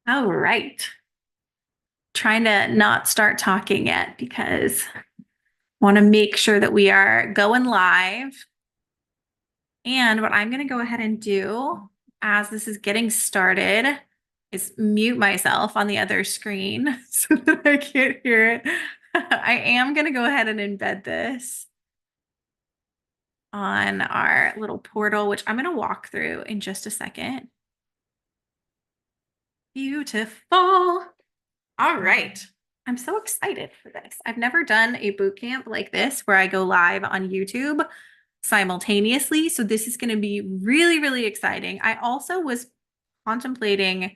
All right. Trying to not start talking yet because I want to make sure that we are going live. And what I'm going to go ahead and do as this is getting started is mute myself on the other screen so that I can't hear it. I am going to go ahead and embed this on our little portal, which I'm going to walk through in just a second. Beautiful. All right. I'm so excited for this. I've never done a boot camp like this where I go live on YouTube simultaneously. So this is going to be really, really exciting. I also was contemplating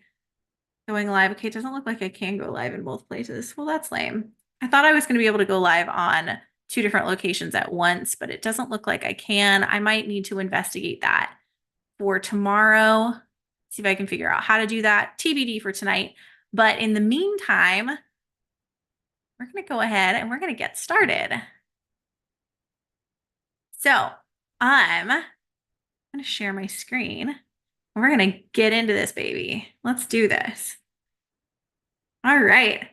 going live. Okay, it doesn't look like I can go live in both places. Well, that's lame. I thought I was going to be able to go live on two different locations at once, but it doesn't look like I can. I might need to investigate that for tomorrow. See if I can figure out how to do that. TBD for tonight. But in the meantime, we're going to go ahead and we're going to get started. So I'm going to share my screen and we're going to get into this baby. Let's do this. All right.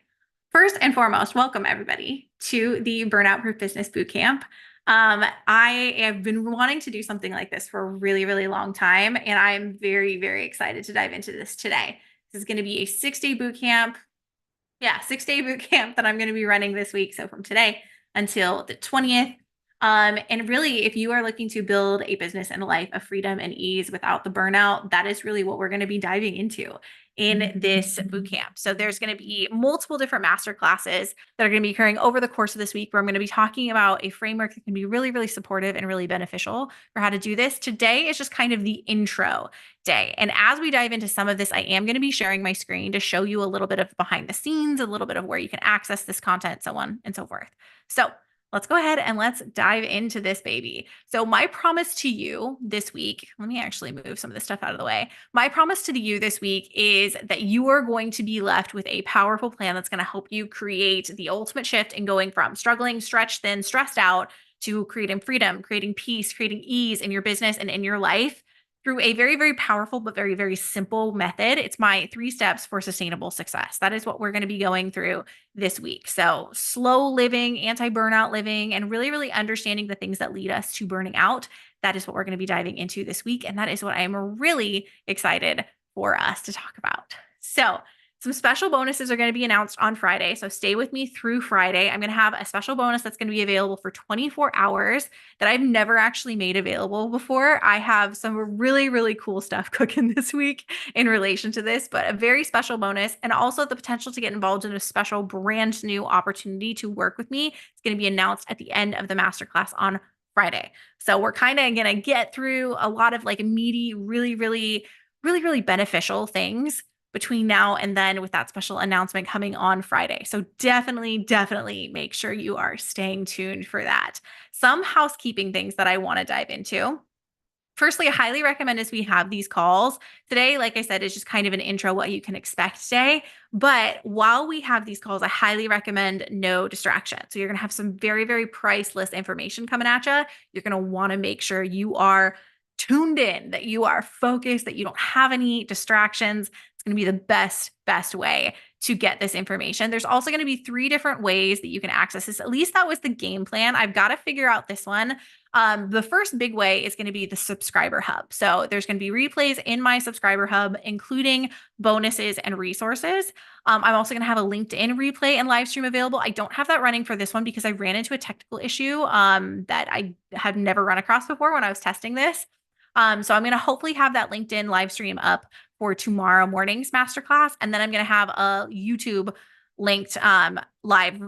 First and foremost, welcome everybody to the Burnout-Proof Business BootCamp. I have been wanting to do something like this for a really, really long time, and I'm very, very excited to dive into this today. This is going to be a 6-day boot camp. Yeah, 6-day boot camp that I'm going to be running this week. So from today until the 20th. And really, if you are looking to build a business and a life of freedom and ease without the burnout, that is really what we're going to be diving into in this boot camp. So there's going to be multiple different master classes that are going to be occurring over the course of this week, where I'm going to be talking about a framework that can be really, really supportive and really beneficial for how to do this. Today is just kind of the intro day. And as we dive into some of this, I am going to be sharing my screen to show you a little bit of behind the scenes, a little bit of where you can access this content, so on and so forth. So let's go ahead and let's dive into this baby. So my promise to you this week, let me actually move some of this stuff out of the way. My promise to you this week is that you are going to be left with a powerful plan that's going to help you create the ultimate shift in going from struggling, stretched thin, stressed out to creating freedom, creating peace, creating ease in your business and in your life through a very, very powerful, but very, very simple method. It's my 3 steps for sustainable success. That is what we're going to be going through this week. So slow living, anti-burnout living, and really, really understanding the things that lead us to burning out. That is what we're going to be diving into this week. And that is what I am really excited for us to talk about. So some special bonuses are going to be announced on Friday. So stay with me through Friday. I'm going to have a special bonus that's going to be available for 24 hours that I've never actually made available before. I have some really, really cool stuff cooking this week in relation to this, but a very special bonus, and also the potential to get involved in a special brand new opportunity to work with me. It's going to be announced at the end of the masterclass on Friday. So we're kind of going to get through a lot of like meaty, really, really, really, really beneficial things between now and then, with that special announcement coming on Friday. So definitely, definitely make sure you are staying tuned for that. Some housekeeping things that I want to dive into. Firstly, I highly recommend as we have these calls today, like I said, is just kind of an intro, what you can expect today. But while we have these calls, I highly recommend no distraction. So you're going to have some very, very priceless information coming at you. You're going to want to make sure you are tuned in, that you are focused, that you don't have any distractions. It's going to be the best way to get this information. There's also going to be 3 different ways that you can access this. At least that was the game plan. I've got to figure out this one. The first big way is going to be the subscriber hub. So there's going to be replays in my subscriber hub, including bonuses and resources. I'm also going to have a LinkedIn replay and live stream available. I don't have that running for this one because I ran into a technical issue that I had never run across before when I was testing this. So I'm going to hopefully have that LinkedIn live stream up for tomorrow morning's masterclass. And then I'm going to have a YouTube linked live.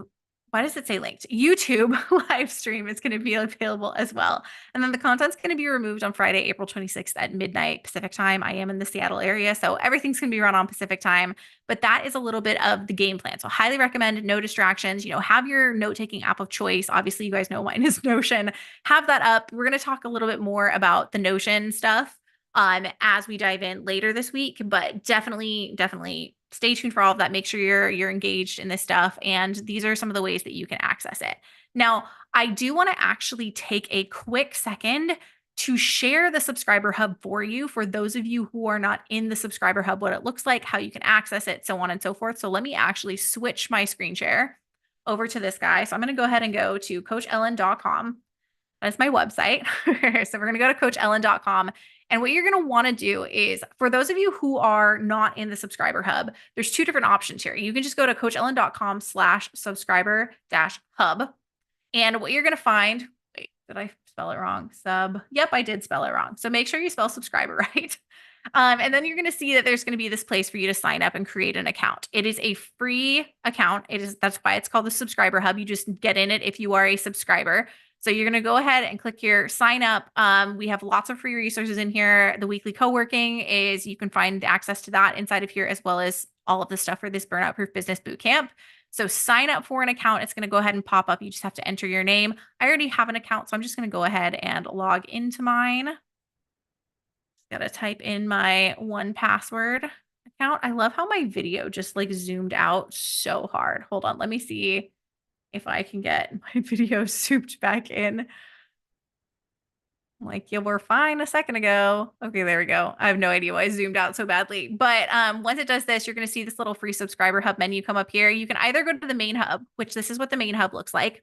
Why does it say linked? YouTube live stream is going to be available as well. And then the content's going to be removed on Friday, April 26th at midnight Pacific time. I am in the Seattle area, so everything's going to be run on Pacific time. But that is a little bit of the game plan. So highly recommend no distractions. Have your note-taking app of choice. Obviously, you guys know mine is Notion. Have that up. We're going to talk a little bit more about the Notion stuff as we dive in later this week, but definitely stay tuned for all of that. Make sure you're engaged in this stuff. And these are some of the ways that you can access it. Now, I do want to actually take a quick second to share the subscriber hub for you, for those of you who are not in the subscriber hub, what it looks like, how you can access it, so on and so forth. So let me actually switch my screen share over to this guy. So I'm going to go ahead and go to coachellen.com. That's my website. So we're going to go to coachellen.com. And what you're going to want to do is, for those of you who are not in the subscriber hub, there's two different options here. You can just go to coachellen.com/subscriber-hub. And what you're going to find, wait, did I spell it wrong? Yep, I did spell it wrong. So make sure you spell subscriber right. And then you're going to see that there's going to be this place for you to sign up and create an account. It is a free account. That's why it's called the subscriber hub. You just get in it if you are a subscriber. So you're going to go ahead and click here, sign up. We have lots of free resources in here. The weekly co-working is, you can find access to that inside of here, as well as all of the stuff for this Burnout-Proof Business Bootcamp. So sign up for an account. It's going to go ahead and pop up. You just have to enter your name. I already have an account, so I'm just going to go ahead and log into mine. Got to type in my 1Password account. I love how my video just like zoomed out so hard. Hold on. Let me see if I can get my video souped back in. Like, you were fine a second ago. Okay, there we go. I have no idea why I zoomed out so badly. But once it does this, you're going to see this little free subscriber hub menu come up here. You can either go to the main hub, which this is what the main hub looks like,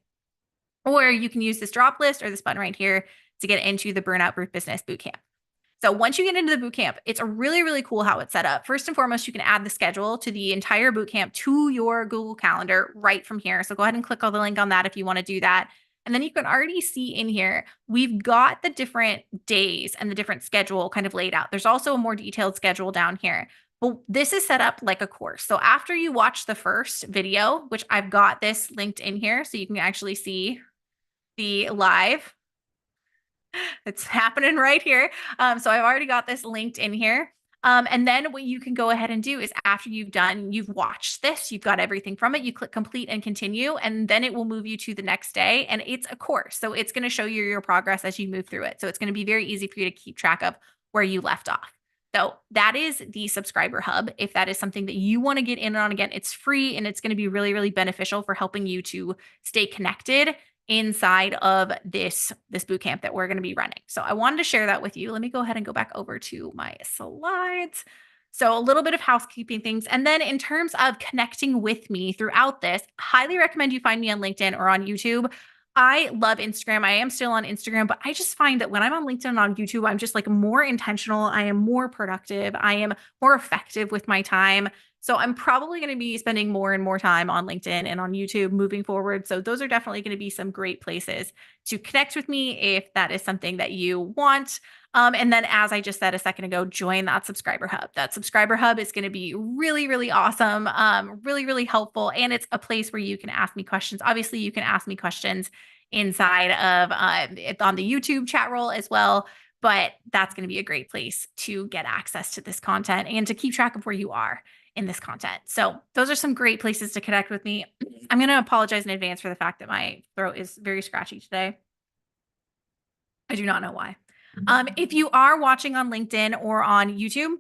or you can use this drop list or this button right here to get into the Burnout-Proof Business Bootcamp. So once you get into the bootcamp, it's really, really cool how it's set up. First and foremost, you can add the schedule to the entire bootcamp to your Google Calendar right from here. So go ahead and click on the link on that if you want to do that. And then you can already see in here, we've got the different days and the different schedule kind of laid out. There's also a more detailed schedule down here. But this is set up like a course. So after you watch the first video, which I've got this linked in here, so you can actually see the live. It's happening right here. So I've already got this linked in here. And then what you can go ahead and do is, after you've watched this, you've got everything from it, you click complete and continue, and then it will move you to the next day. And it's a course. So it's going to show you your progress as you move through it. So it's going to be very easy for you to keep track of where you left off. So that is the subscriber hub. If that is something that you want to get in on, again, it's free and it's going to be really, really beneficial for helping you to stay connected inside of this bootcamp that we're going to be running. So I wanted to share that with you. Let me go ahead and go back over to my slides. So a little bit of housekeeping things. And then in terms of connecting with me throughout this, highly recommend you find me on LinkedIn or on YouTube. I love Instagram. I am still on Instagram, but I just find that when I'm on LinkedIn and on YouTube, I'm just like more intentional. I am more productive. I am more effective with my time. So I'm probably going to be spending more and more time on LinkedIn and on YouTube moving forward. So those are definitely going to be some great places to connect with me if that is something that you want. And then, as I just said a second ago, join that subscriber hub. That subscriber hub is going to be really, really awesome, really, really helpful. And it's a place where you can ask me questions. Obviously, you can ask me questions inside of on the YouTube chat role as well. But that's going to be a great place to get access to this content and to keep track of where you are in this content. So those are some great places to connect with me. I'm going to apologize in advance for the fact that my throat is very scratchy today. I do not know why. If you are watching on LinkedIn or on YouTube,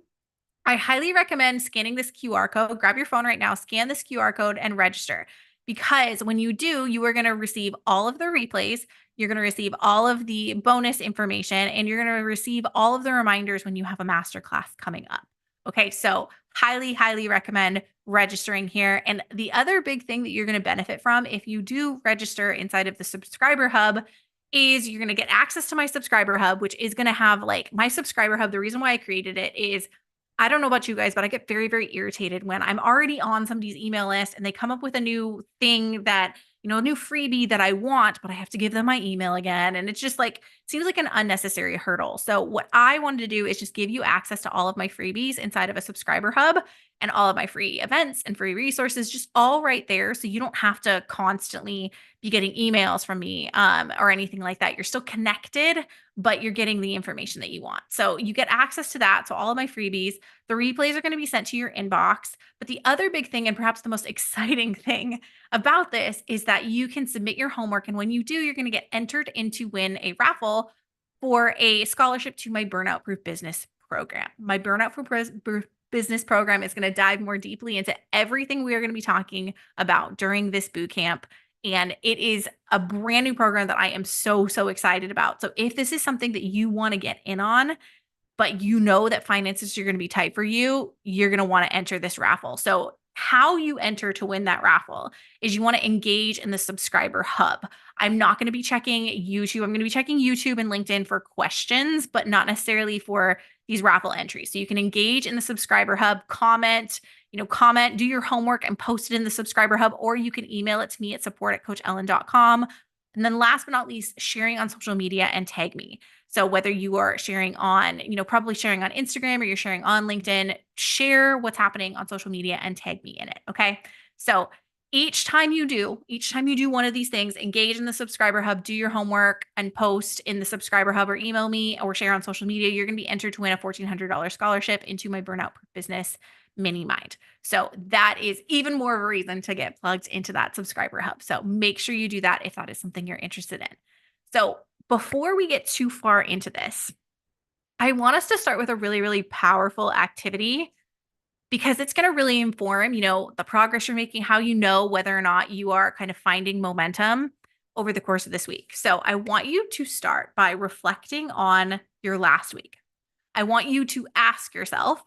I highly recommend scanning this QR code. Grab your phone right now, scan this QR code and register. Because when you do, you are going to receive all of the replays, you're going to receive all of the bonus information, and you're going to receive all of the reminders when you have a masterclass coming up. Okay, so highly, highly recommend registering here. And the other big thing that you're going to benefit from if you do register inside of the subscriber hub is you're going to get access to my subscriber hub, which is going to have like my subscriber hub. The reason why I created it is, I don't know about you guys, but I get very, very irritated when I'm already on somebody's email list and they come up with a new thing that, a new freebie that I want, but I have to give them my email again. And it's just like, seems like an unnecessary hurdle. So what I wanted to do is just give you access to all of my freebies inside of a subscriber hub, and all of my free events and free resources, just all right there. So you don't have to constantly be getting emails from me or anything like that. You're still connected, but you're getting the information that you want. So you get access to that. So all of my freebies, the replays are going to be sent to your inbox. But the other big thing, and perhaps the most exciting thing about this, is that you can submit your homework. And when you do, you're going to get entered in to win a raffle for a scholarship to my Burnout-Proof Business program. My Burnout-Proof Business program is going to dive more deeply into everything we are going to be talking about during this bootcamp And it is a brand new program that I am so, so excited about. So if this is something that you want to get in on, but you know that finances are going to be tight for you, you're going to want to enter this raffle. So how you enter to win that raffle is you want to engage in the subscriber hub. I'm not going to be checking YouTube. I'm going to be checking YouTube and LinkedIn for questions, but not necessarily for these raffle entries. So you can engage in the subscriber hub, comment, do your homework and post it in the subscriber hub, or you can email it to me at support@coachellen.com. And then last but not least, sharing on social media and tag me. So whether you are sharing on, probably sharing on Instagram or you're sharing on LinkedIn, share what's happening on social media and tag me in it. Okay. So each time you do one of these things, engage in the subscriber hub, do your homework and post in the subscriber hub or email me or share on social media, you're going to be entered to win a $1,400 scholarship into my Burnout-Proof Business mini mind. So that is even more of a reason to get plugged into that subscriber hub. So make sure you do that if that is something you're interested in. So before we get too far into this, I want us to start with a really, really powerful activity because it's going to really inform, the progress you're making, how you know whether or not you are kind of finding momentum over the course of this week. So I want you to start by reflecting on your last week. I want you to ask yourself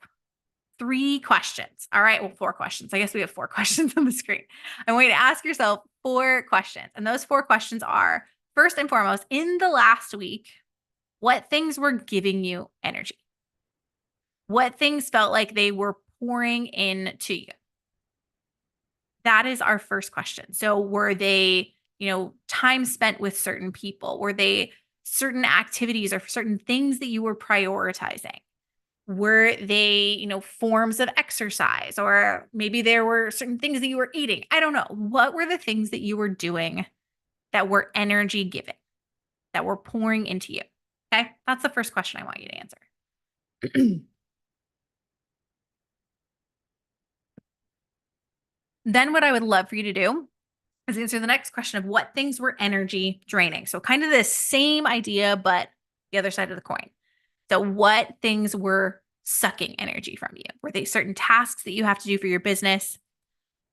3 questions. All right. Well, 4 questions. I guess we have 4 questions on the screen. I want you to ask yourself 4 questions. And those 4 questions are, first and foremost, in the last week, what things were giving you energy? What things felt like they were pouring into you? That is our first question. So were they, time spent with certain people? Were they certain activities or certain things that you were prioritizing? Were they, forms of exercise, or maybe there were certain things that you were eating? I don't know. What were the things that you were doing that were energy giving, that were pouring into you? Okay. That's the first question I want you to answer. Then what I would love for you to do is answer the next question of what things were energy draining. So kind of the same idea, but the other side of the coin. So what things were sucking energy from you? Were they certain tasks that you have to do for your business?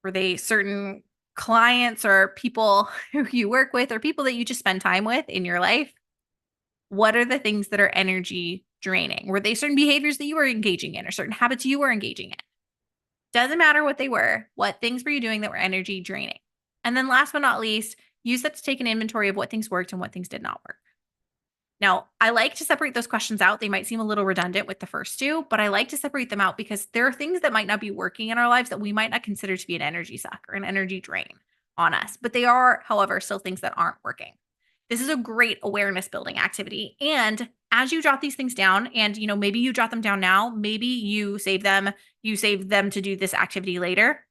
Were they certain clients or people who you work with or people that you just spend time with in your life? What are the things that are energy draining? Were they certain behaviors that you were engaging in or certain habits you were engaging in? Doesn't matter what they were. What things were you doing that were energy draining? And then last but not least, use that to take an inventory of what things worked and what things did not work. Now, I like to separate those questions out. They might seem a little redundant with the first 2, but I like to separate them out because there are things that might not be working in our lives that we might not consider to be an energy suck or an energy drain on us. But they are, however, still things that aren't working. This is a great awareness building activity. And as you jot these things down, and maybe you jot them down now, maybe you save them to do this activity later.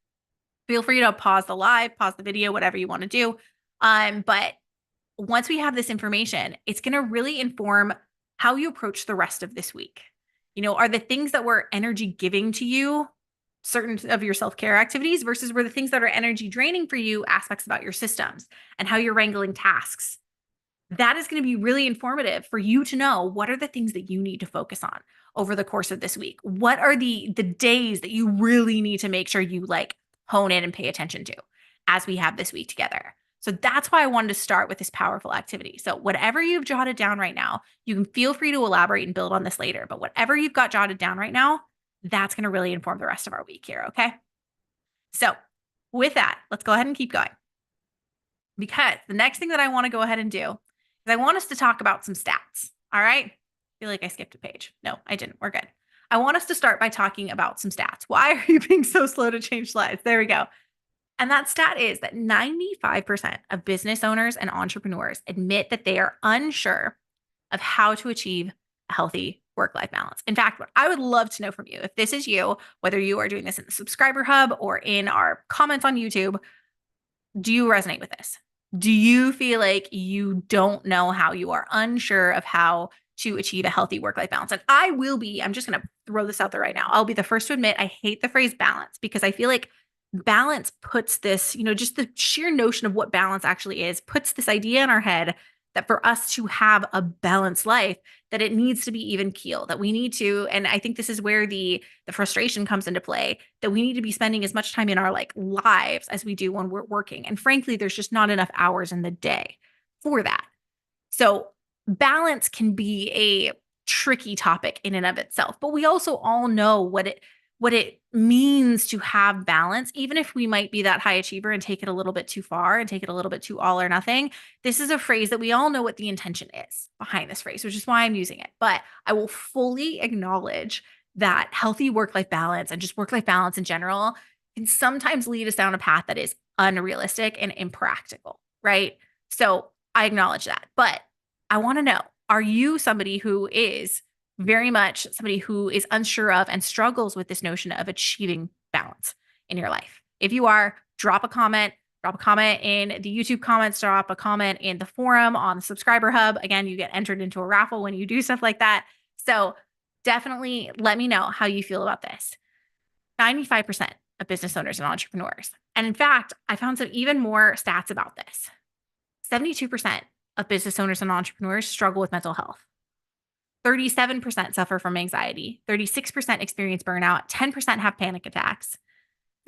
Feel free to pause the live, pause the video, whatever you want to do. But once we have this information, it's going to really inform how you approach the rest of this week. Are the things that were energy giving to you certain of your self-care activities versus were the things that are energy draining for you aspects about your systems and how you're wrangling tasks? That is going to be really informative for you to know what are the things that you need to focus on over the course of this week. What are the days that you really need to make sure you hone in and pay attention to as we have this week together? So that's why I wanted to start with this powerful activity. So whatever you've jotted down right now, you can feel free to elaborate and build on this later, but whatever you've got jotted down right now, that's going to really inform the rest of our week here. Okay. So with that, let's go ahead and keep going, because the next thing that I want to go ahead and do is I want us to talk about some stats. All right. I feel like I skipped a page. No, I didn't. We're good. I want us to start by talking about some stats. Why are you being so slow to change slides? There we go. And that stat is that 95% of business owners and entrepreneurs admit that they are unsure of how to achieve a healthy work-life balance. In fact, what I would love to know from you, if this is you, whether you are doing this in the subscriber hub or in our comments on YouTube, do you resonate with this? Do you feel like you don't know how, you are unsure of how to achieve a healthy work-life balance? And I'm just going to throw this out there right now. I'll be the first to admit I hate the phrase balance, because I feel like balance puts this, just the sheer notion of what balance actually is, puts this idea in our head that for us to have a balanced life, that it needs to be even keel, that we need to, and I think this is where the frustration comes into play, that we need to be spending as much time in our like lives as we do when we're working. And frankly, there's just not enough hours in the day for that. So balance can be a tricky topic in and of itself, but we also all know what it means to have balance, even if we might be that high achiever and take it a little bit too far and take it a little bit too all or nothing. This is a phrase that we all know what the intention is behind this phrase, which is why I'm using it. But I will fully acknowledge that healthy work-life balance and just work-life balance in general can sometimes lead us down a path that is unrealistic and impractical, right? So I acknowledge that. But I want to know, are you somebody who is very much somebody who is unsure of and struggles with this notion of achieving balance in your life? If you are, drop a comment in the YouTube comments, drop a comment in the forum on the subscriber hub. Again, you get entered into a raffle when you do stuff like that. So definitely let me know how you feel about this. 95% of business owners and entrepreneurs. And in fact, I found some even more stats about this. 72% of business owners and entrepreneurs struggle with mental health. 37% suffer from anxiety. 36% experience burnout. 10% have panic attacks.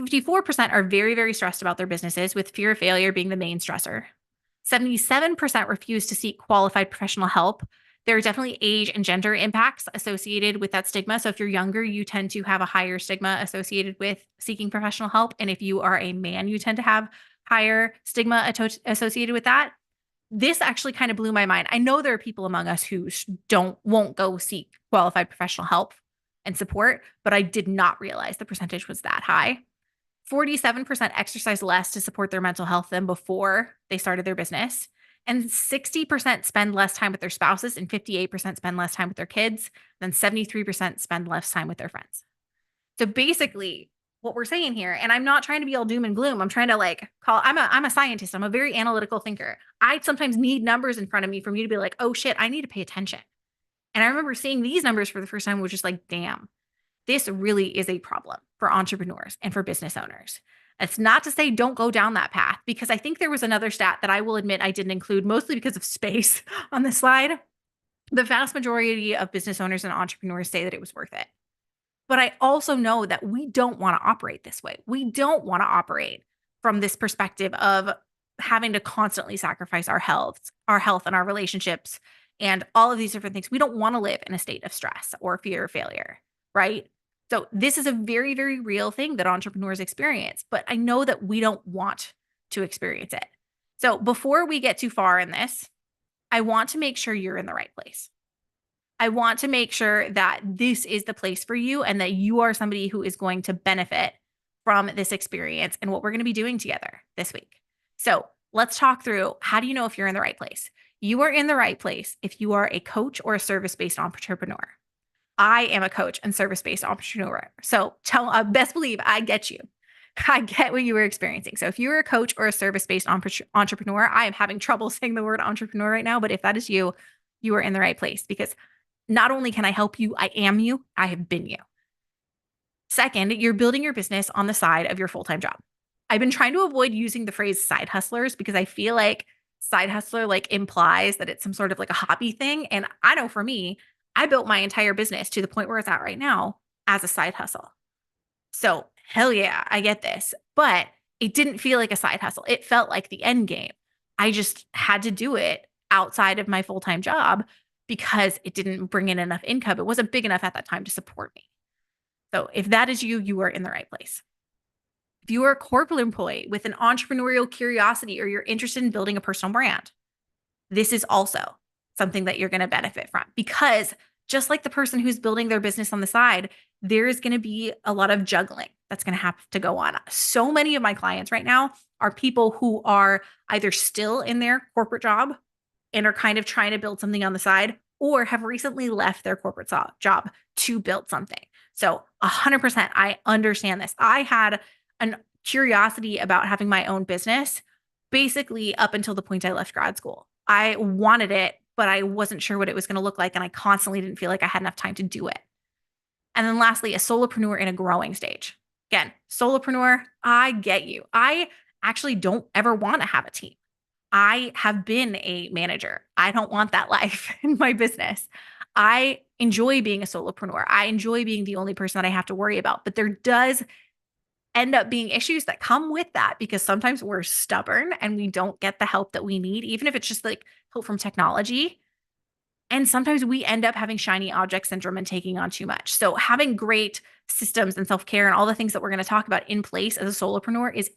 54% are very, very stressed about their businesses, with fear of failure being the main stressor. 77% refuse to seek qualified professional help. There are definitely age and gender impacts associated with that stigma. So if you're younger, you tend to have a higher stigma associated with seeking professional help. And if you are a man, you tend to have higher stigma associated with that. This actually kind of blew my mind. I know there are people among us who won't go seek qualified professional help and support, but I did not realize the percentage was that high. 47% exercise less to support their mental health than before they started their business. And 60% spend less time with their spouses, and 58% spend less time with their kids, then 73% spend less time with their friends. So basically, what we're saying here, and I'm not trying to be all doom and gloom. I'm trying to I'm a scientist. I'm a very analytical thinker. I sometimes need numbers in front of me for me to be like, oh shit, I need to pay attention. And I remember seeing these numbers for the first time, which is like, damn, this really is a problem for entrepreneurs and for business owners. It's not to say don't go down that path, because I think there was another stat that I will admit I didn't include, mostly because of space on the slide. The vast majority of business owners and entrepreneurs say that it was worth it. But I also know that we don't want to operate this way. We don't want to operate from this perspective of having to constantly sacrifice our health and our relationships and all of these different things. We don't want to live in a state of stress or fear of failure, right? So this is a very, very real thing that entrepreneurs experience, but I know that we don't want to experience it. So before we get too far in this, I want to make sure you're in the right place. I want to make sure that this is the place for you and that you are somebody who is going to benefit from this experience and what we're going to be doing together this week. So let's talk through, how do you know if you're in the right place? You are in the right place if you are a coach or a service-based entrepreneur. I am a coach and service-based entrepreneur. So best believe I get you. I get what you were experiencing. So if you're a coach or a service-based entrepreneur, I am having trouble saying the word entrepreneur right now, but if that is you, you are in the right place, because not only can I help you, I am you, I have been you. Second, you're building your business on the side of your full-time job. I've been trying to avoid using the phrase side hustlers because I feel like side hustler implies that it's some sort of a hobby thing. And I know for me, I built my entire business to the point where it's at right now as a side hustle. So hell yeah, I get this, but it didn't feel like a side hustle. It felt like the end game. I just had to do it outside of my full-time job because it didn't bring in enough income. It wasn't big enough at that time to support me. So if that is you, you are in the right place. If you are a corporate employee with an entrepreneurial curiosity or you're interested in building a personal brand, this is also something that you're going to benefit from, because just like the person who's building their business on the side, there is going to be a lot of juggling that's going to have to go on. So many of my clients right now are people who are either still in their corporate job and are kind of trying to build something on the side, or have recently left their corporate job to build something. So 100%, I understand this. I had a curiosity about having my own business basically up until the point I left grad school. I wanted it, but I wasn't sure what it was going to look like. And I constantly didn't feel like I had enough time to do it. And then lastly, a solopreneur in a growing stage. Again, solopreneur, I get you. I actually don't ever want to have a team. I have been a manager. I don't want that life in my business. I enjoy being a solopreneur. I enjoy being the only person that I have to worry about. But there does end up being issues that come with that because sometimes we're stubborn and we don't get the help that we need, even if it's just like help from technology. And sometimes we end up having shiny object syndrome and taking on too much. So having great systems and self-care and all the things that we're going to talk about in place as a solopreneur is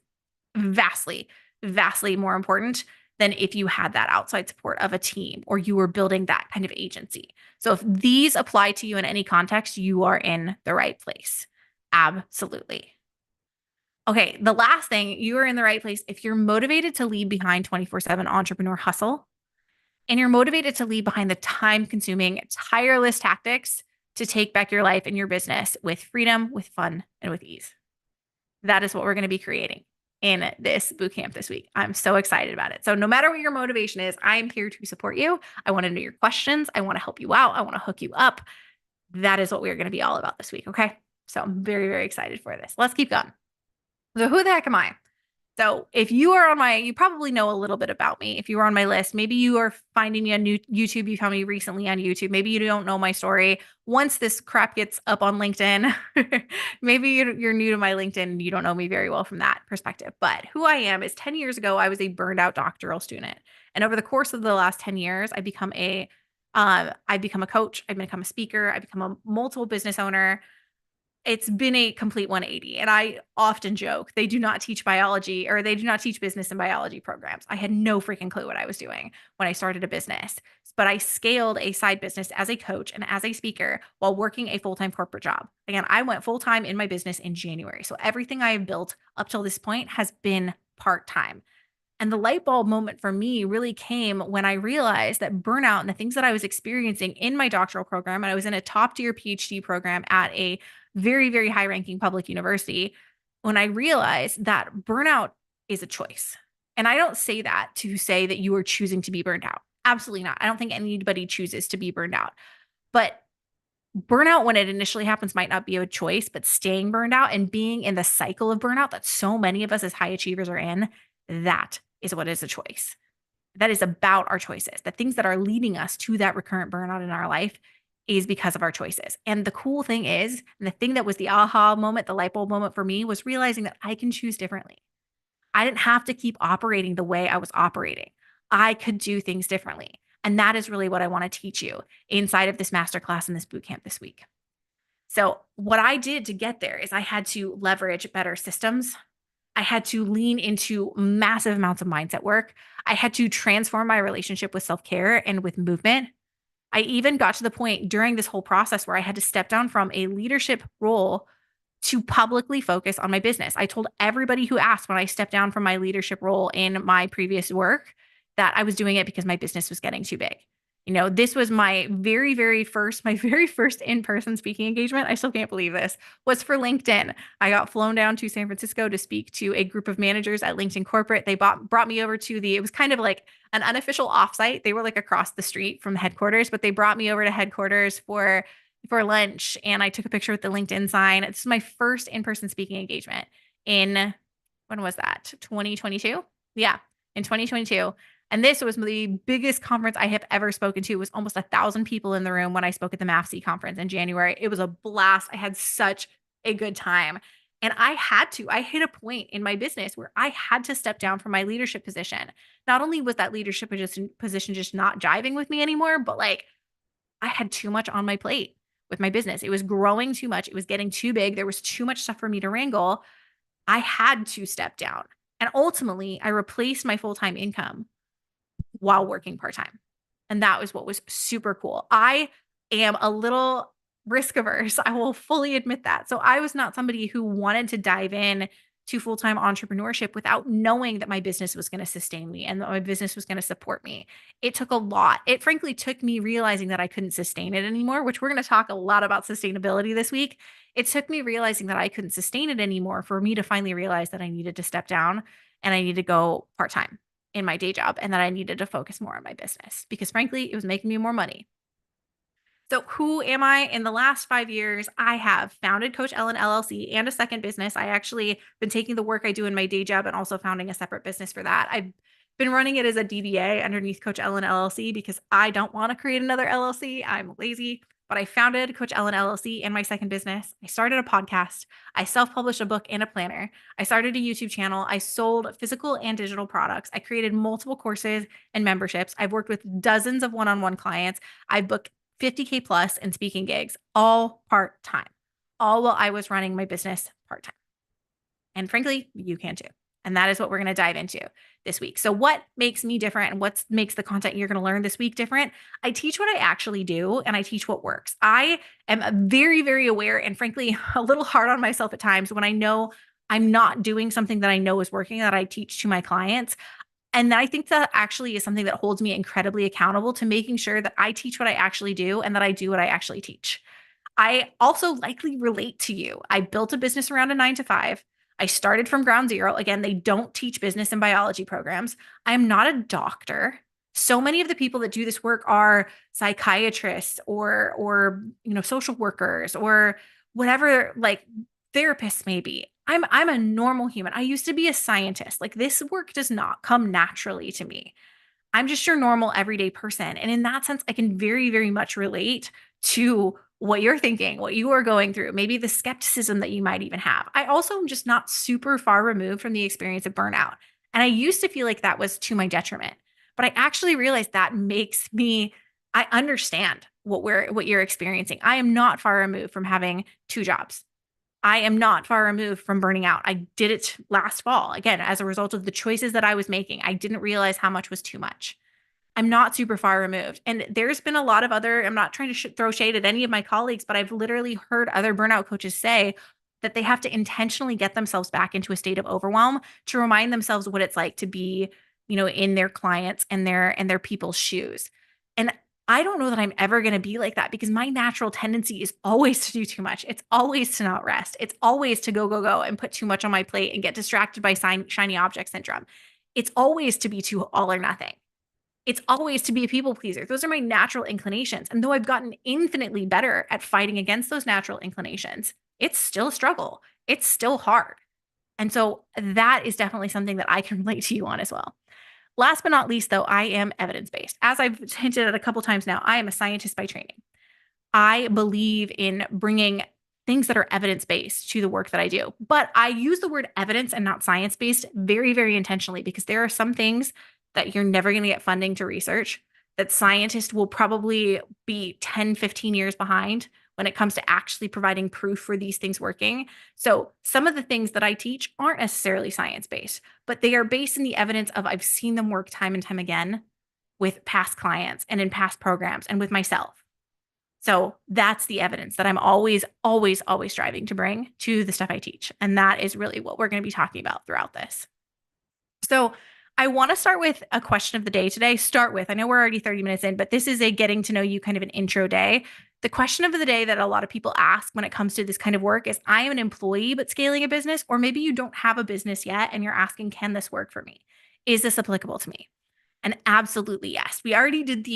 vastly, vastly more important than if you had that outside support of a team or you were building that kind of agency. So if these apply to you in any context, you are in the right place. Absolutely. Okay, the last thing, you are in the right place if you're motivated to leave behind 24/7 entrepreneur hustle and you're motivated to leave behind the time consuming, tireless tactics to take back your life and your business with freedom, with fun, and with ease. That is what we're going to be creating in this bootcamp this week. I'm so excited about it. So, no matter what your motivation is, I'm here to support you. I want to know your questions. I want to help you out. I want to hook you up. That is what we're going to be all about this week. Okay. So, I'm very, very excited for this. Let's keep going. So, who the heck am I? So if you are on you probably know a little bit about me. If you are on my list, maybe you are finding me on YouTube. You found me recently on YouTube. Maybe you don't know my story. Once this crap gets up on LinkedIn, maybe you're new to my LinkedIn and you don't know me very well from that perspective. But who I am is 10 years ago, I was a burned out doctoral student. And over the course of the last 10 years, I've become a coach. I've become a speaker. I've become a multiple business owner. It's been a complete 180. And I often joke, they do not teach biology or they do not teach business and biology programs. I had no freaking clue what I was doing when I started a business, but I scaled a side business as a coach and as a speaker while working a full-time corporate job. Again, I went full-time in my business in January. So everything I have built up till this point has been part-time. And the light bulb moment for me really came when I realized that burnout and the things that I was experiencing in my doctoral program, and I was in a top tier PhD program at a very, very high ranking public university, when I realized that burnout is a choice. And I don't say that to say that you are choosing to be burned out. Absolutely not. I don't think anybody chooses to be burned out. But burnout, when it initially happens, might not be a choice, but staying burned out and being in the cycle of burnout that so many of us as high achievers are in, that is what is a choice. That is about our choices. The things that are leading us to that recurrent burnout in our life is because of our choices. And the cool thing is, and the thing that was the aha moment, the light bulb moment for me was realizing that I can choose differently. I didn't have to keep operating the way I was operating. I could do things differently. And that is really what I want to teach you inside of this masterclass and this bootcamp this week. So, what I did to get there is I had to leverage better systems. I had to lean into massive amounts of mindset work. I had to transform my relationship with self care and with movement. I even got to the point during this whole process where I had to step down from a leadership role to publicly focus on my business. I told everybody who asked when I stepped down from my leadership role in my previous work that I was doing it because my business was getting too big. You know, this was my very first in-person speaking engagement. I still can't believe this was for LinkedIn. I got flown down to San Francisco to speak to a group of managers at LinkedIn Corporate. They brought me over to it was kind of like an unofficial offsite. They were like across the street from the headquarters, but they brought me over to headquarters for lunch and I took a picture with the LinkedIn sign. This is my first in-person speaking engagement in, when was that? 2022? Yeah, in 2022. And this was the biggest conference I have ever spoken to. It was almost 1,000 people in the room when I spoke at the MAFC conference in January. It was a blast. I had such a good time. And I hit a point in my business where I had to step down from my leadership position. Not only was that leadership position just not jiving with me anymore, but like I had too much on my plate with my business. It was growing too much. It was getting too big. There was too much stuff for me to wrangle. I had to step down. And ultimately, I replaced my full-time income while working part-time. And that was what was super cool. I am a little risk averse. I will fully admit that. So I was not somebody who wanted to dive in to full-time entrepreneurship without knowing that my business was going to sustain me and that my business was going to support me. It took a lot. It frankly took me realizing that I couldn't sustain it anymore, which we're going to talk a lot about sustainability this week. It took me realizing that I couldn't sustain it anymore for me to finally realize that I needed to step down and I needed to go part-time in my day job and that I needed to focus more on my business because frankly, it was making me more money. So who am I? In the last 5 years, I have founded Coach Ellen LLC and a second business. I actually been taking the work I do in my day job and also founding a separate business for that. I've been running it as a DBA underneath Coach Ellen LLC because I don't want to create another LLC. I'm lazy, but I founded Coach Ellen LLC in my second business. I started a podcast. I self-published a book and a planner. I started a YouTube channel. I sold physical and digital products. I created multiple courses and memberships. I've worked with dozens of one-on-one clients. I've booked 50K plus in speaking gigs, all part-time, all while I was running my business part-time. And frankly, you can too. And that is what we're going to dive into this week. So what makes me different and what makes the content you're going to learn this week different? I teach what I actually do and I teach what works. I am very, very aware and frankly, a little hard on myself at times when I know I'm not doing something that I know is working that I teach to my clients. And I think that actually is something that holds me incredibly accountable to making sure that I teach what I actually do and that I do what I actually teach. I also likely relate to you. I built a business around a 9 to 5. I started from ground zero. Again, they don't teach business and biology programs. I'm not a doctor. So many of the people that do this work are psychiatrists or social workers or whatever like therapists maybe. I'm a normal human. I used to be a scientist. Like this work does not come naturally to me. I'm just your normal everyday person. And in that sense, I can very, very much relate to what you're thinking, what you are going through, maybe the skepticism that you might even have. I also am just not super far removed from the experience of burnout. And I used to feel like that was to my detriment. But I actually realized that makes me, I understand what you're experiencing. I am not far removed from having 2 jobs. I am not far removed from burning out. I did it last fall. Again, as a result of the choices that I was making, I didn't realize how much was too much. I'm not super far removed. And there's been a lot of other, I'm not trying to throw shade at any of my colleagues, but I've literally heard other burnout coaches say that they have to intentionally get themselves back into a state of overwhelm to remind themselves what it's like to be, in their clients and their people's shoes. And I don't know that I'm ever going to be like that because my natural tendency is always to do too much. It's always to not rest. It's always to go, go, go and put too much on my plate and get distracted by shiny object syndrome. It's always to be too all or nothing. It's always to be a people pleaser. Those are my natural inclinations. And though I've gotten infinitely better at fighting against those natural inclinations, it's still a struggle. It's still hard. And so that is definitely something that I can relate to you on as well. Last but not least, though, I am evidence-based. As I've hinted at a couple times now, I am a scientist by training. I believe in bringing things that are evidence-based to the work that I do. But I use the word evidence and not science-based very, very intentionally because there are some things that you're never going to get funding to research that scientists will probably be 10, 15 years behind when it comes to actually providing proof for these things working. So some of the things that I teach aren't necessarily science-based, but they are based in the evidence of I've seen them work time and time again with past clients and in past programs and with myself. So that's the evidence that I'm always, always, always striving to bring to the stuff I teach. And that is really what we're going to be talking about throughout this. So I want to start with a question of the day today. I know we're already 30 minutes in, but this is a getting to know you kind of an intro day. The question of the day that a lot of people ask when it comes to this kind of work is I am an employee, but scaling a business, or maybe you don't have a business yet and you're asking, can this work for me? Is this applicable to me? And absolutely, yes. We already did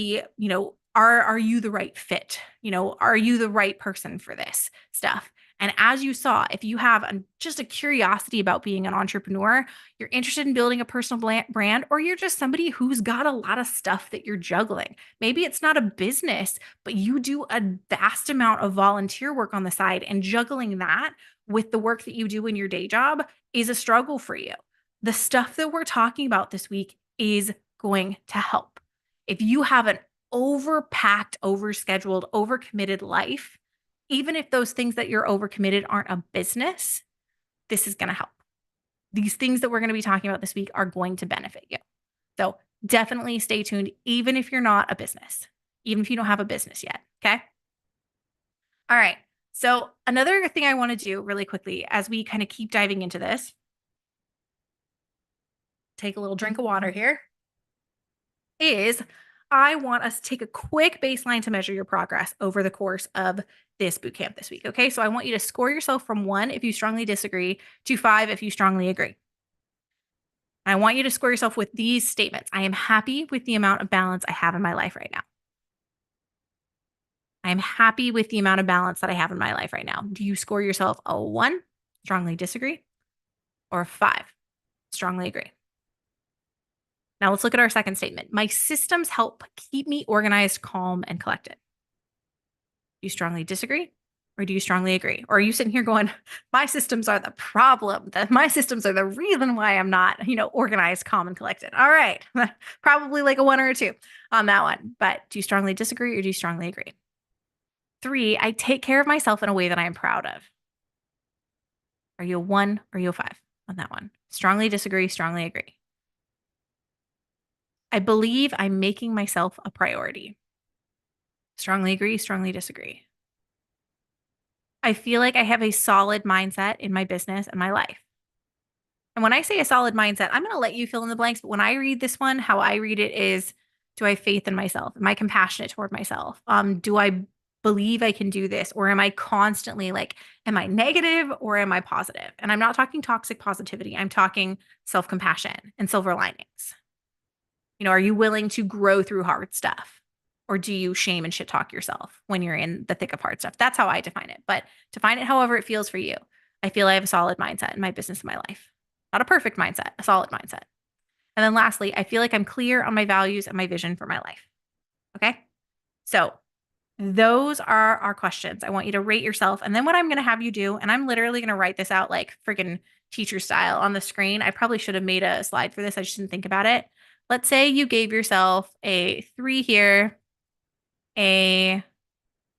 are you the right fit? Are you the right person for this stuff? And as you saw, if you have just a curiosity about being an entrepreneur, you're interested in building a personal brand, or you're just somebody who's got a lot of stuff that you're juggling. Maybe it's not a business, but you do a vast amount of volunteer work on the side, and juggling that with the work that you do in your day job is a struggle for you. The stuff that we're talking about this week is going to help. If you have an overpacked, overscheduled, overcommitted life, even if those things that you're overcommitted aren't a business, this is going to help. These things that we're going to be talking about this week are going to benefit you. So definitely stay tuned, even if you're not a business, even if you don't have a business yet. Okay. All right. So another thing I want to do really quickly as we kind of keep diving into this, take a little drink of water here, is I want us to take a quick baseline to measure your progress over the course of this bootcamp this week. Okay. So I want you to score yourself from 1 if you strongly disagree to 5 if you strongly agree. I want you to score yourself with these statements. I am happy with the amount of balance I have in my life right now. I am happy with the amount of balance that I have in my life right now. Do you score yourself a 1, strongly disagree, or a 5, strongly agree? Now let's look at our second statement. My systems help keep me organized, calm, and collected. Do you strongly disagree? Or do you strongly agree? Or are you sitting here going, my systems are the problem, that my systems are the reason why I'm not, organized, calm, and collected. All right. Probably like a 1 or a 2 on that one. But do you strongly disagree or do you strongly agree? 3, I take care of myself in a way that I am proud of. Are you a 1 or are you a 5 on that one? Strongly disagree, strongly agree. I believe I'm making myself a priority. Strongly agree, strongly disagree. I feel like I have a solid mindset in my business and my life. And when I say a solid mindset, I'm going to let you fill in the blanks. But when I read this one, how I read it is, do I have faith in myself? Am I compassionate toward myself? Do I believe I can do this? Or am I constantly like, am I negative or am I positive? And I'm not talking toxic positivity. I'm talking self-compassion and silver linings. Are you willing to grow through hard stuff? Or do you shame and shit talk yourself when you're in the thick of hard stuff? That's how I define it. But define it however it feels for you. I feel I have a solid mindset in my business and my life. Not a perfect mindset, a solid mindset. And then lastly, I feel like I'm clear on my values and my vision for my life. Okay. So those are our questions. I want you to rate yourself. And then what I'm going to have you do, and I'm literally going to write this out like freaking teacher style on the screen. I probably should have made a slide for this. I just didn't think about it. Let's say you gave yourself a 3 here, a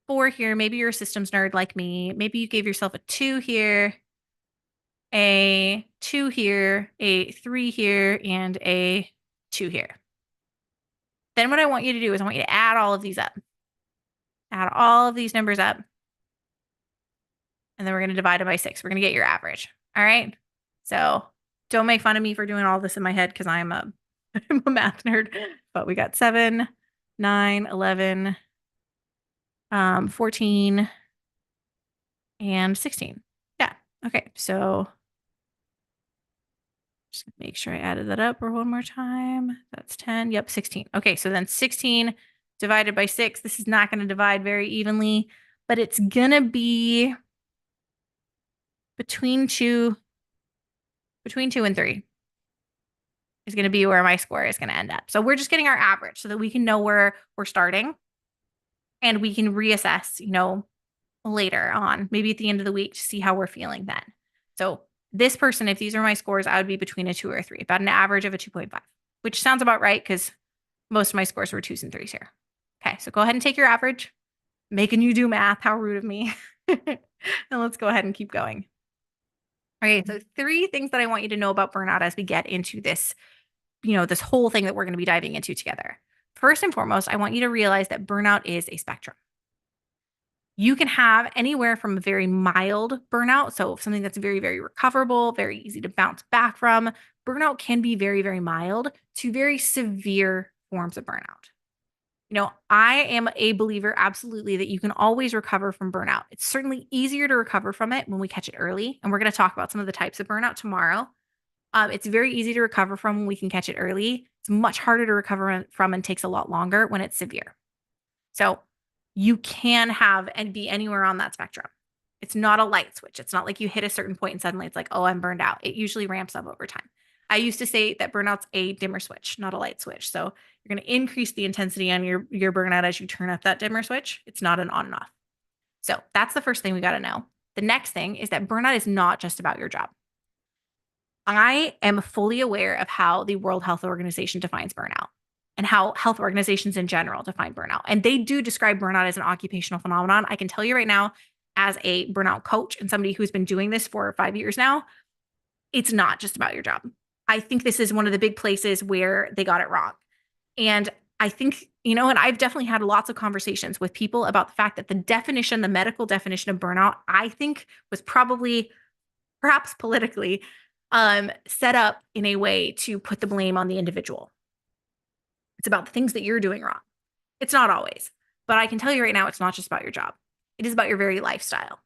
4 here. Maybe you're a systems nerd like me. Maybe you gave yourself a 2 here, a 2 here, a 3 here, and a 2 here. Then what I want you to do is I want you to add all of these up. Add all of these numbers up. And then we're going to divide it by 6. We're going to get your average. All right. So don't make fun of me for doing all this in my head because I'm a math nerd. But we got 7, 9, 11, 14, and 16. Yeah. Okay. So just make sure I added that up one more time. That's 10. Yep. 16. Okay. So then 16 divided by 6. This is not going to divide very evenly, but it's going to be between 2 and 3 is going to be where my score is going to end up. So we're just getting our average so that we can know where we're starting and we can reassess, later on, maybe at the end of the week to see how we're feeling then. So this person, if these are my scores, I would be between a 2 or a 3, about an average of a 2.5, which sounds about right because most of my scores were 2s and 3s here. Okay, so go ahead and take your average, making you do math. How rude of me. And let's go ahead and keep going. Okay, so 3 things that I want you to know about burnout as we get into this, this whole thing that we're going to be diving into together. First and foremost, I want you to realize that burnout is a spectrum. You can have anywhere from a very mild burnout, so something that's very, very recoverable, very easy to bounce back from. Burnout can be very, very mild to very severe forms of burnout. I am a believer absolutely that you can always recover from burnout. It's certainly easier to recover from it when we catch it early. And we're going to talk about some of the types of burnout tomorrow. It's very easy to recover from when we can catch it early. It's much harder to recover from and takes a lot longer when it's severe. So you can have and be anywhere on that spectrum. It's not a light switch. It's not like you hit a certain point and suddenly it's like, oh, I'm burned out. It usually ramps up over time. I used to say that burnout's a dimmer switch, not a light switch. So you're going to increase the intensity on your burnout as you turn up that dimmer switch. It's not an on and off. So that's the first thing we got to know. The next thing is that burnout is not just about your job. I am fully aware of how the World Health Organization defines burnout and how health organizations in general define burnout. And they do describe burnout as an occupational phenomenon. I can tell you right now, as a burnout coach and somebody who's been doing this for 5 years now, it's not just about your job. I think this is one of the big places where they got it wrong. And I think, and I've definitely had lots of conversations with people about the fact that the medical definition of burnout, I think was probably, perhaps politically, set up in a way to put the blame on the individual. It's about the things that you're doing wrong. It's not always, but I can tell you right now, it's not just about your job. It is about your very lifestyle.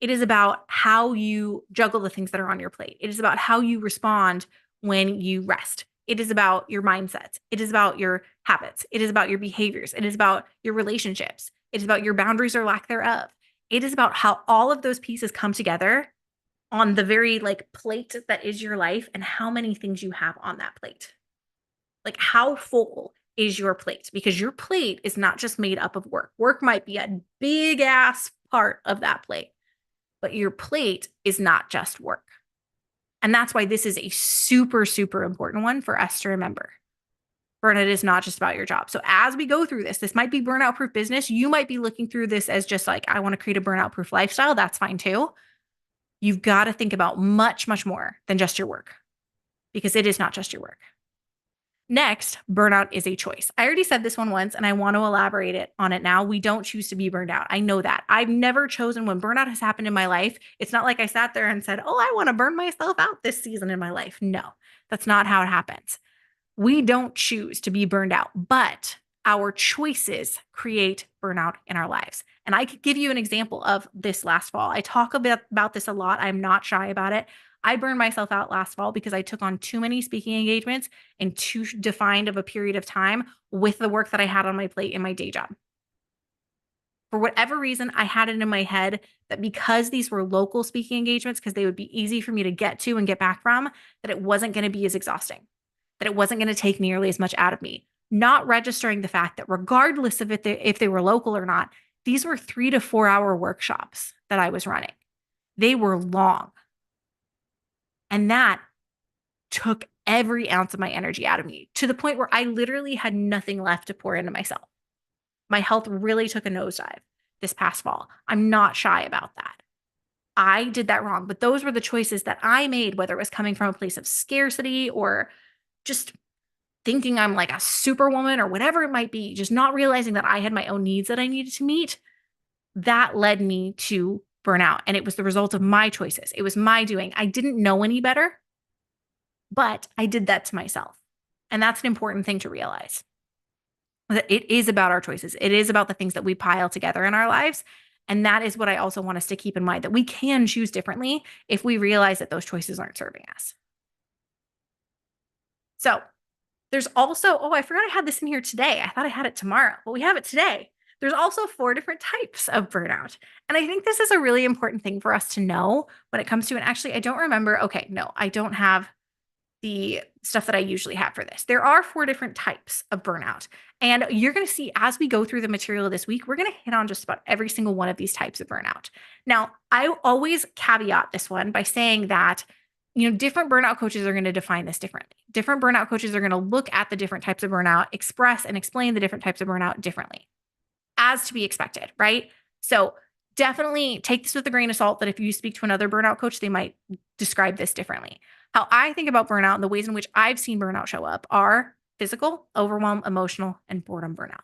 It is about how you juggle the things that are on your plate. It is about how you respond when you rest. It is about your mindsets. It is about your habits. It is about your behaviors. It is about your relationships. It is about your boundaries or lack thereof. It is about how all of those pieces come together on the very plate that is your life and how many things you have on that plate. Like, how full is your plate? Because your plate is not just made up of work. Work might be a big ass part of that plate, but your plate is not just work. And that's why this is a super, super important one for us to remember. Burnout is not just about your job. So as we go through this, this might be burnout proof business. You might be looking through this as just like, I want to create a burnout proof lifestyle. That's fine too. You've got to think about much, much more than just your work, because it is not just your work. Next, burnout is a choice. I already said this one once, and I want to elaborate on it now. We don't choose to be burned out. I know that. I've never chosen when burnout has happened in my life. It's not like I sat there and said, oh, I want to burn myself out this season in my life. No, that's not how it happens. We don't choose to be burned out, but our choices create burnout in our lives. And I could give you an example of this last fall. I talk about this a lot. I'm not shy about it. I burned myself out last fall because I took on too many speaking engagements in too defined of a period of time with the work that I had on my plate in my day job. For whatever reason, I had it in my head that because these were local speaking engagements, because they would be easy for me to get to and get back from, that it wasn't going to be as exhausting, that it wasn't going to take nearly as much out of me, not registering the fact that regardless of if they were local or not, these were 3 to 4 hour workshops that I was running. They were long. And that took every ounce of my energy out of me to the point where I literally had nothing left to pour into myself. My health really took a nosedive this past fall. I'm not shy about that. I did that wrong, but those were the choices that I made, whether it was coming from a place of scarcity or just thinking I'm like a superwoman or whatever it might be, just not realizing that I had my own needs that I needed to meet. That led me to burnout. And it was the result of my choices. It was my doing. I didn't know any better, but I did that to myself. And that's an important thing to realize. That it is about our choices. It is about the things that we pile together in our lives. And that is what I also want us to keep in mind, that we can choose differently if we realize that those choices aren't serving us. So there's also, oh, I forgot I had this in here today. I thought I had it tomorrow, but we have it today. There's also 4 different types of burnout. And I think this is a really important thing for us to know when it comes to, and actually, I don't remember. Okay, no, I don't have the stuff that I usually have for this. There are 4 different types of burnout. And you're going to see as we go through the material this week, we're going to hit on just about every single one of these types of burnout. Now, I always caveat this one by saying that different burnout coaches are going to define this differently. Different burnout coaches are going to look at the different types of burnout, express and explain the different types of burnout differently, as to be expected, right? So definitely take this with a grain of salt that if you speak to another burnout coach, they might describe this differently. How I think about burnout and the ways in which I've seen burnout show up are physical, overwhelm, emotional, and boredom burnout.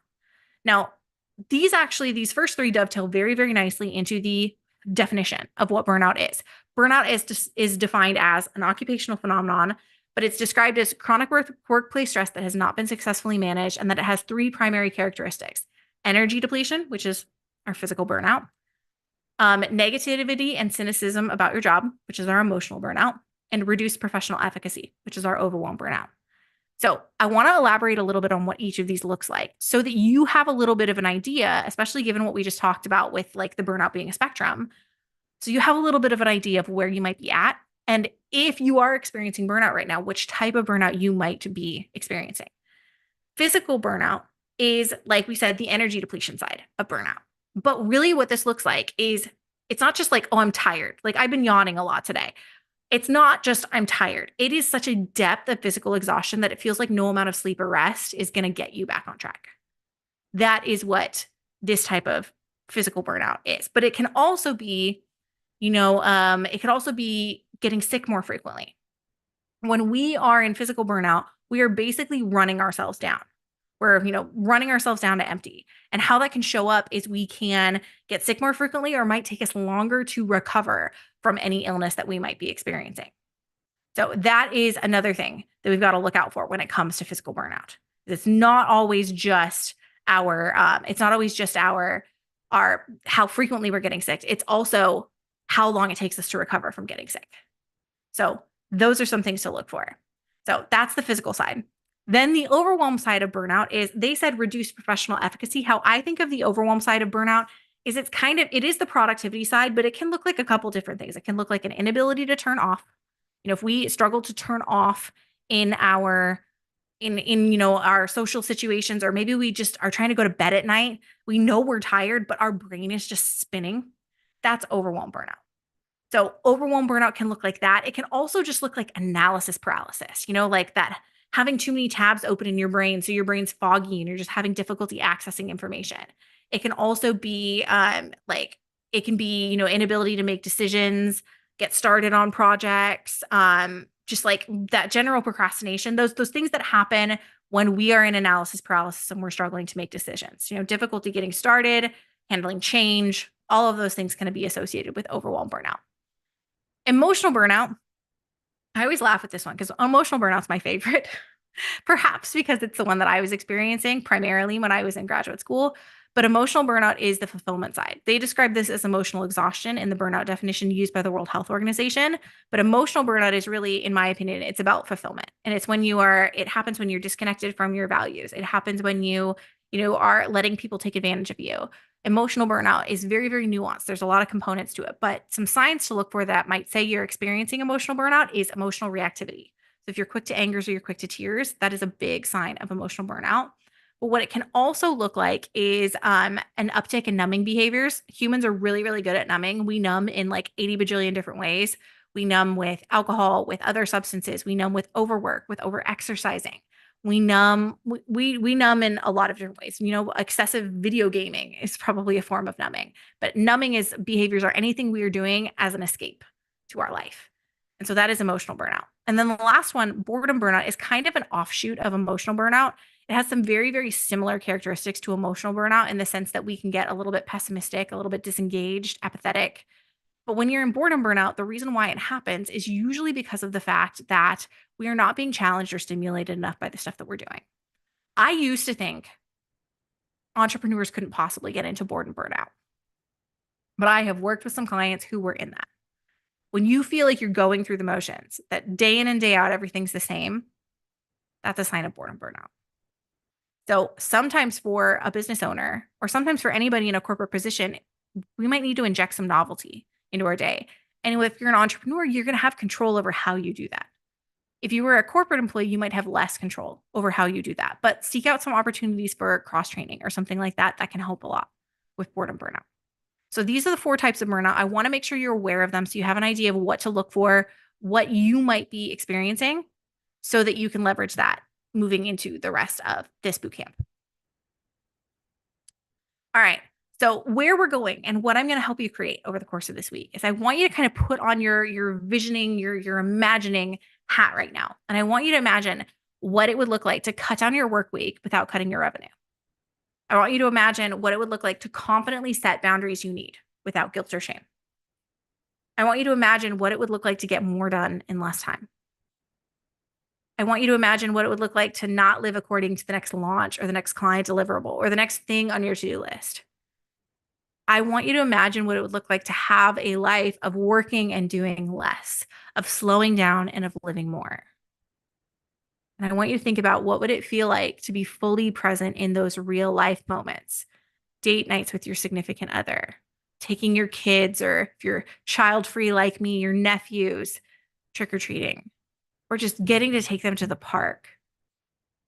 Now, these first 3 dovetail very, very nicely into the definition of what burnout is. Burnout is defined as an occupational phenomenon, but it's described as chronic workplace stress that has not been successfully managed, and that it has 3 primary characteristics: energy depletion, which is our physical burnout, negativity and cynicism about your job, which is our emotional burnout, and reduced professional efficacy, which is our overwhelm burnout. So I want to elaborate a little bit on what each of these looks like so that you have a little bit of an idea, especially given what we just talked about with like the burnout being a spectrum. So you have a little bit of an idea of where you might be at. And if you are experiencing burnout right now, which type of burnout you might be experiencing. Physical burnout is, like we said, the energy depletion side of burnout. But really what this looks like is it's not just like, oh, I'm tired. Like I've been yawning a lot today. It's not just I'm tired. It is such a depth of physical exhaustion that it feels like no amount of sleep or rest is going to get you back on track. That is what this type of physical burnout is. But it can also be, it could also be getting sick more frequently. When we are in physical burnout, we are basically running ourselves down. We're, running ourselves down to empty. And how that can show up is we can get sick more frequently, or it might take us longer to recover from any illness that we might be experiencing. So that is another thing that we've got to look out for when it comes to physical burnout. It's not always just our how frequently we're getting sick. It's also how long it takes us to recover from getting sick. So those are some things to look for. So that's the physical side. Then the overwhelm side of burnout is, they said, reduced professional efficacy. How I think of the overwhelm side of burnout is it is the productivity side, but it can look like a couple different things. It can look like an inability to turn off. If we struggle to turn off in our in our social situations, or maybe we just are trying to go to bed at night. We know we're tired, but our brain is just spinning. That's overwhelm burnout. So overwhelm burnout can look like that. It can also just look like analysis paralysis, like that, having too many tabs open in your brain. So your brain's foggy and you're just having difficulty accessing information. It can also be it can be, inability to make decisions, get started on projects, just like that general procrastination, those things that happen when we are in analysis paralysis and we're struggling to make decisions, difficulty getting started, handling change, all of those things can be associated with overwhelm burnout. Emotional burnout, I always laugh at this one because emotional burnout's my favorite, perhaps because it's the one that I was experiencing primarily when I was in graduate school. But emotional burnout is the fulfillment side. They describe this as emotional exhaustion in the burnout definition used by the World Health Organization. But emotional burnout is really, in my opinion, it's about fulfillment. And it's it happens when you're disconnected from your values. It happens when are letting people take advantage of you. Emotional burnout is very, very nuanced. There's a lot of components to it, but some signs to look for that might say you're experiencing emotional burnout is emotional reactivity. So if you're quick to angers or you're quick to tears, that is a big sign of emotional burnout. But what it can also look like is an uptick in numbing behaviors. Humans are really, really good at numbing. We numb in like 80 bajillion different ways. We numb with alcohol, with other substances. We numb with overwork, with overexercising. We numb in a lot of different ways. Excessive video gaming is probably a form of numbing, but numbing is behaviors are anything we are doing as an escape to our life. And so that is emotional burnout. And then the last one, boredom burnout, is kind of an offshoot of emotional burnout. It has some very, very similar characteristics to emotional burnout in the sense that we can get a little bit pessimistic, a little bit disengaged, apathetic. But when you're in boredom burnout, the reason why it happens is usually because of the fact that we are not being challenged or stimulated enough by the stuff that we're doing. I used to think entrepreneurs couldn't possibly get into boredom burnout, but I have worked with some clients who were in that. When you feel like you're going through the motions, that day in and day out, everything's the same, that's a sign of boredom burnout. So sometimes for a business owner, or sometimes for anybody in a corporate position, we might need to inject some novelty into our day. And if you're an entrepreneur, you're going to have control over how you do that. If you were a corporate employee, you might have less control over how you do that. But seek out some opportunities for cross training or something like that. That can help a lot with boredom burnout. So these are the 4 types of burnout. I want to make sure you're aware of them so you have an idea of what to look for, what you might be experiencing, so that you can leverage that moving into the rest of this bootcamp. All right. So where we're going and what I'm going to help you create over the course of this week is I want you to kind of put on your visioning, your imagining hat right now. And I want you to imagine what it would look like to cut down your work week without cutting your revenue. I want you to imagine what it would look like to confidently set boundaries you need without guilt or shame. I want you to imagine what it would look like to get more done in less time. I want you to imagine what it would look like to not live according to the next launch or the next client deliverable or the next thing on your to-do list. I want you to imagine what it would look like to have a life of working and doing less, of slowing down and of living more. And I want you to think about what would it feel like to be fully present in those real life moments, date nights with your significant other, taking your kids, or if you're child-free like me, your nephews, trick-or-treating, or just getting to take them to the park.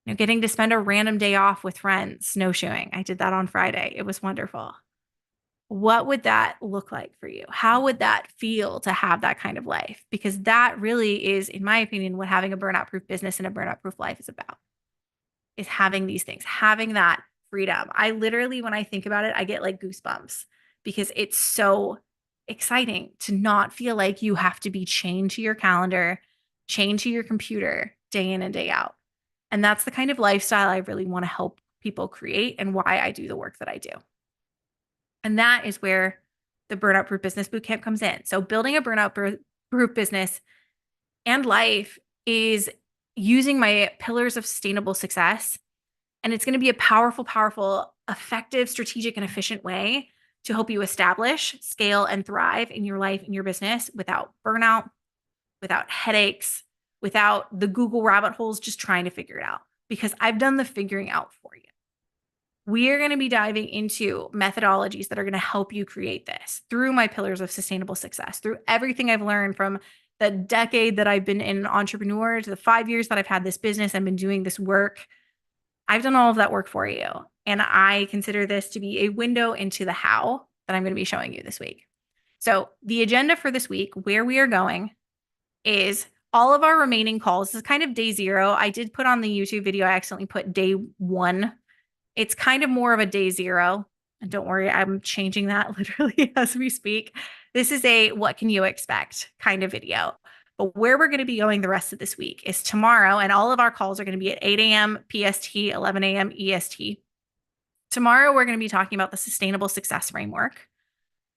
Getting to spend a random day off with friends, snowshoeing. I did that on Friday. It was wonderful. What would that look like for you? How would that feel to have that kind of life? Because that really is, in my opinion, what having a burnout-proof business and a burnout-proof life is about, is having these things, having that freedom. I literally, when I think about it, I get like goosebumps because it's so exciting to not feel like you have to be chained to your calendar, chained to your computer day in and day out. And that's the kind of lifestyle I really want to help people create and why I do the work that I do. And that is where the Burnout-Proof Business Bootcamp comes in. So building a burnout-proof business and life is using my pillars of sustainable success. And it's going to be a powerful, powerful, effective, strategic, and efficient way to help you establish, scale, and thrive in your life and your business without burnout, without headaches, without the Google rabbit holes just trying to figure it out. Because I've done the figuring out for you. We are going to be diving into methodologies that are going to help you create this through my pillars of sustainable success, through everything I've learned from the decade that I've been an entrepreneur, to the 5 years that I've had this business and been doing this work. I've done all of that work for you. And I consider this to be a window into the how that I'm going to be showing you this week. So the agenda for this week, where we are going, is all of our remaining calls. This is kind of day 0. I did put on the YouTube video, I accidentally put day 1. It's kind of more of a day 0. And don't worry, I'm changing that literally as we speak. This is a what can you expect kind of video. But where we're going to be going the rest of this week is tomorrow, and all of our calls are going to be at 8 a.m. PST, 11 a.m. EST. Tomorrow, we're going to be talking about the sustainable success framework.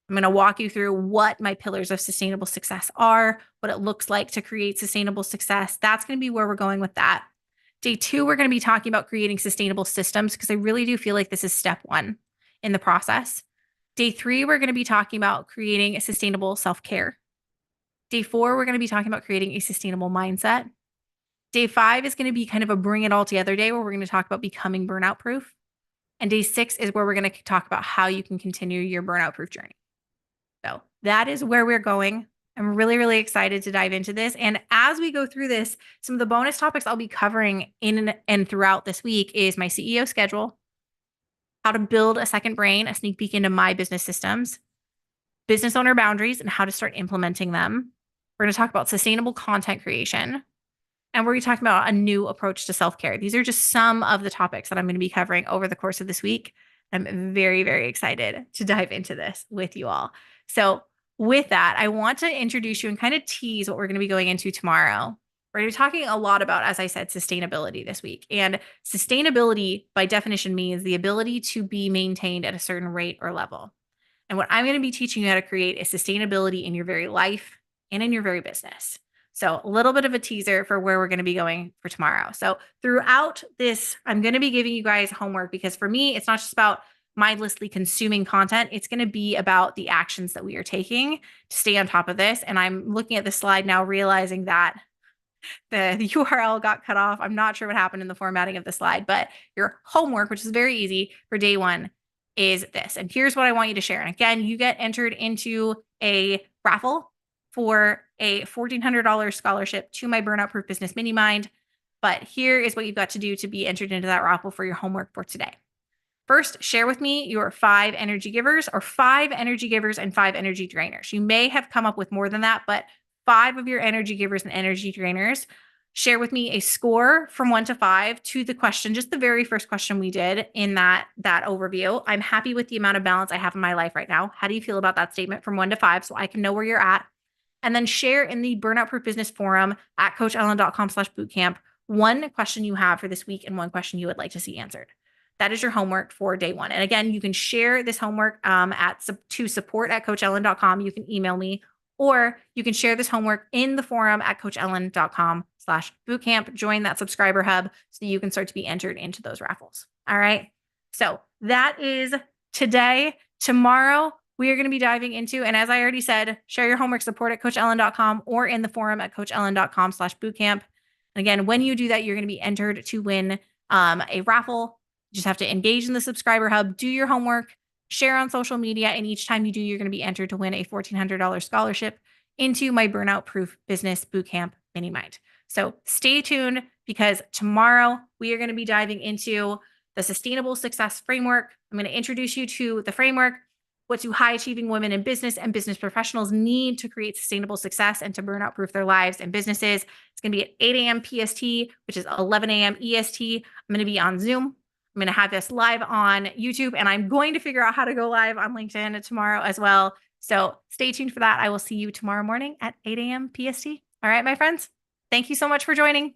I'm going to walk you through what my pillars of sustainable success are, what it looks like to create sustainable success. That's going to be where we're going with that. Day 2, we're going to be talking about creating sustainable systems, because I really do feel like this is step 1 in the process. Day 3, we're going to be talking about creating a sustainable self-care. Day 4, we're going to be talking about creating a sustainable mindset. Day 5 is going to be kind of a bring it all together day, where we're going to talk about becoming burnout proof. And day 6 is where we're going to talk about how you can continue your burnout proof journey. So that is where we're going. I'm really, really excited to dive into this. And as we go through this, some of the bonus topics I'll be covering in and throughout this week is my CEO schedule, how to build a second brain, a sneak peek into my business systems, business owner boundaries and how to start implementing them. We're going to talk about sustainable content creation, and we're going to talk about a new approach to self-care. These are just some of the topics that I'm going to be covering over the course of this week. I'm very, very excited to dive into this with you all. So with that, I want to introduce you and kind of tease what we're going to be going into tomorrow. We're going to be talking a lot about, as I said, sustainability this week. And sustainability, by definition, means the ability to be maintained at a certain rate or level. And what I'm going to be teaching you how to create is sustainability in your very life and in your very business. So a little bit of a teaser for where we're going to be going for tomorrow. So throughout this, I'm going to be giving you guys homework, because for me, it's not just about mindlessly consuming content. It's going to be about the actions that we are taking to stay on top of this. And I'm looking at the slide now, realizing that the URL got cut off. I'm not sure what happened in the formatting of the slide, but your homework, which is very easy for day 1, is this. And here's what I want you to share. And again, you get entered into a raffle for a $1,400 scholarship to my Burnout-Proof Business Mini Mind. But here is what you've got to do to be entered into that raffle for your homework for today. First, share with me your 5 energy givers, or 5 energy givers and 5 energy drainers. You may have come up with more than that, but 5 of your energy givers and energy drainers. Share with me a score from 1 to 5 to the question, just the very first question we did in that overview. I'm happy with the amount of balance I have in my life right now. How do you feel about that statement from 1 to 5, so I can know where you're at? And then share in the Burnout Proof Business Forum at coachellen.com/bootcamp 1 question you have for this week and 1 question you would like to see answered. That is your homework for day 1. And again, you can share this homework to support@coachellen.com. You can email me, or you can share this homework in the forum at coachellen.com/bootcamp. Join that subscriber hub so that you can start to be entered into those raffles. All right. So that is today. Tomorrow, we are going to be diving into, and as I already said, share your homework, support at coachellen.com or in the forum at coachellen.com/bootcamp. And again, when you do that, you're going to be entered to win a raffle. You just have to engage in the subscriber hub, do your homework, share on social media, and each time you do, you're going to be entered to win a $1,400 scholarship into my Burnout-Proof Business BootCamp Mini Mind. So stay tuned, because tomorrow we are going to be diving into the sustainable success framework. I'm going to introduce you to the framework, what do high-achieving women in business and business professionals need to create sustainable success and to burnout-proof their lives and businesses. It's going to be at 8 a.m. PST, which is 11 a.m. EST. I'm going to be on Zoom. I'm going to have this live on YouTube, and I'm going to figure out how to go live on LinkedIn tomorrow as well. So stay tuned for that. I will see you tomorrow morning at 8 a.m. PST. All right, my friends, thank you so much for joining.